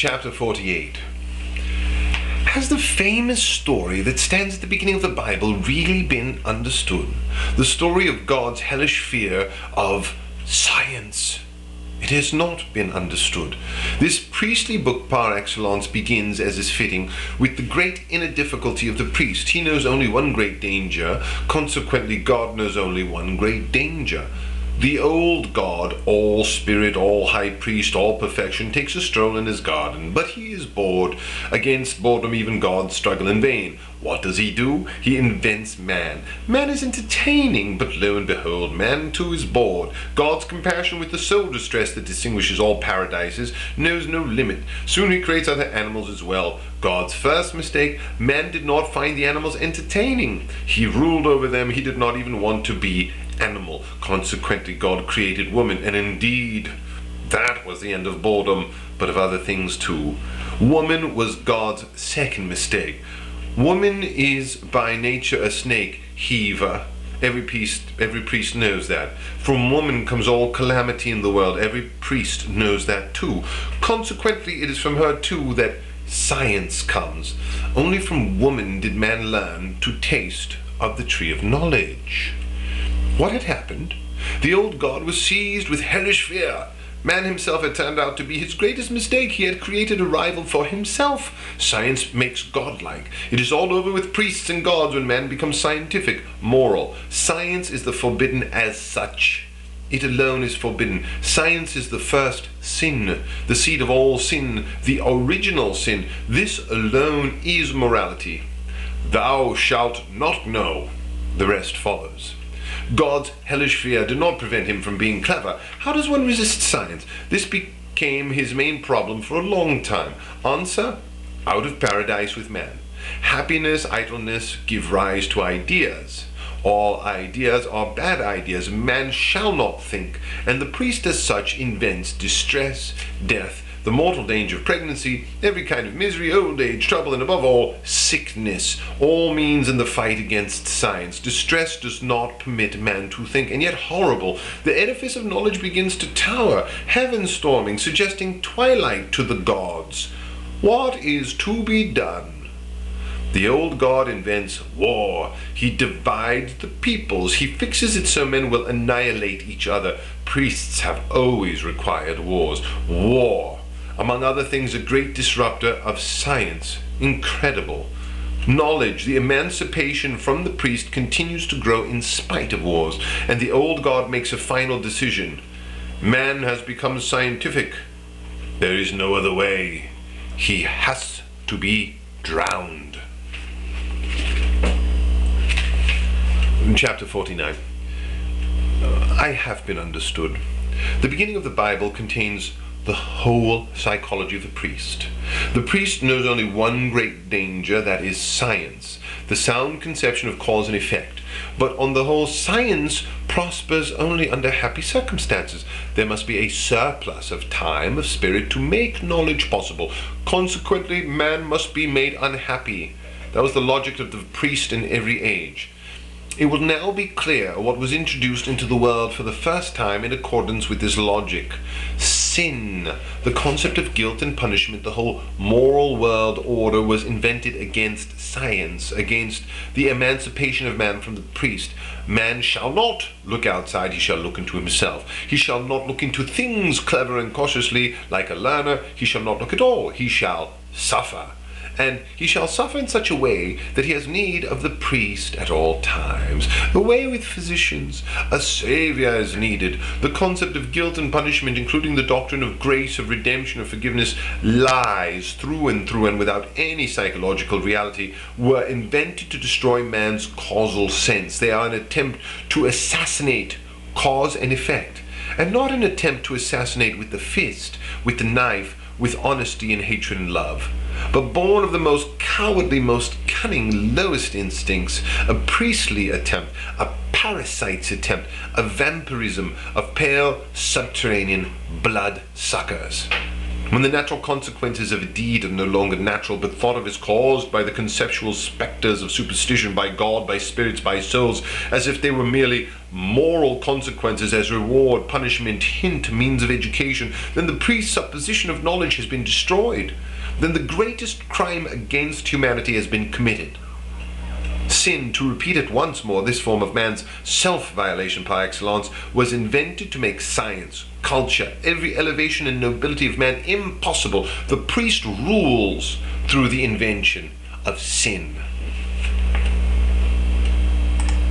Chapter 48. Has the famous story that stands at the beginning of the Bible really been understood? The story of God's hellish fear of science. It has not been understood. This priestly book par excellence begins, as is fitting, with the great inner difficulty of the priest. He knows only one great danger, consequently God knows only one great danger. The old God, all spirit, all high priest, all perfection, takes a stroll in his garden, but he is bored. Against boredom even gods struggle in vain. What does he do? He invents man. Man is entertaining, but lo and behold, man too is bored. God's compassion with the soul distress that distinguishes all paradises knows no limit. Soon he creates other animals as well. God's first mistake, man did not find the animals entertaining. He ruled over them, he did not even want to be animal. Consequently, God created woman, and indeed, that was the end of boredom, but of other things too. Woman was God's second mistake. Woman is by nature a snake heaver. Every priest knows that. From woman comes all calamity in the world. Every priest knows that too. Consequently, it is from her too that science comes. Only from woman did man learn to taste of the tree of knowledge. What had happened? The old God was seized with hellish fear. Man himself had turned out to be his greatest mistake. He had created a rival for himself. Science makes godlike. It is all over with priests and gods when man becomes scientific, moral. Science is the forbidden as such. It alone is forbidden. Science is the first sin, the seed of all sin, the original sin. This alone is morality. Thou shalt not know. The rest follows. God's hellish fear did not prevent him from being clever. How does one resist science? This became his main problem for a long time. Answer: out of paradise with man. Happiness, idleness give rise to ideas. All ideas are bad ideas. Man shall not think, and the priest as such invents distress, death, the mortal danger of pregnancy, every kind of misery, old age, trouble, and above all, sickness. All means in the fight against science. Distress does not permit man to think, and yet horrible. The edifice of knowledge begins to tower, heaven storming, suggesting twilight to the gods. What is to be done? The old God invents war. He divides the peoples. He fixes it so men will annihilate each other. Priests have always required wars. War, among other things, a great disruptor of science. Incredible. Knowledge, the emancipation from the priest, continues to grow in spite of wars, and the old God makes a final decision. Man has become scientific. There is no other way. He has to be drowned. In chapter 49, I have been understood. The beginning of the Bible contains the whole psychology of the priest. The priest knows only one great danger, that is science, the sound conception of cause and effect. But on the whole, science prospers only under happy circumstances. There must be a surplus of time, of spirit, to make knowledge possible. Consequently, man must be made unhappy. That was the logic of the priest in every age. It will now be clear what was introduced into the world for the first time in accordance with this logic. Sin, the concept of guilt and punishment, the whole moral world order was invented against science, against the emancipation of man from the priest. Man shall not look outside, he shall look into himself. He shall not look into things clever and cautiously like a learner. He shall not look at all. He shall suffer. And he shall suffer in such a way that he has need of the priest at all times. Away with physicians. A savior is needed. The concept of guilt and punishment, including the doctrine of grace, of redemption, of forgiveness, lies through and without any psychological reality, were invented to destroy man's causal sense. They are an attempt to assassinate cause and effect, and not an attempt to assassinate with the fist, with the knife, with honesty and hatred and love, but born of the most cowardly, most cunning, lowest instincts, a priestly attempt, a parasite's attempt, a vampirism of pale, subterranean blood suckers. When the natural consequences of a deed are no longer natural, but thought of as caused by the conceptual specters of superstition, by God, by spirits, by souls, as if they were merely moral consequences as reward, punishment, hint, means of education, then the presupposition of knowledge has been destroyed. Then the greatest crime against humanity has been committed. Sin, to repeat it once more, this form of man's self-violation par excellence, was invented to make science, culture, every elevation and nobility of man impossible. The priest rules through the invention of sin.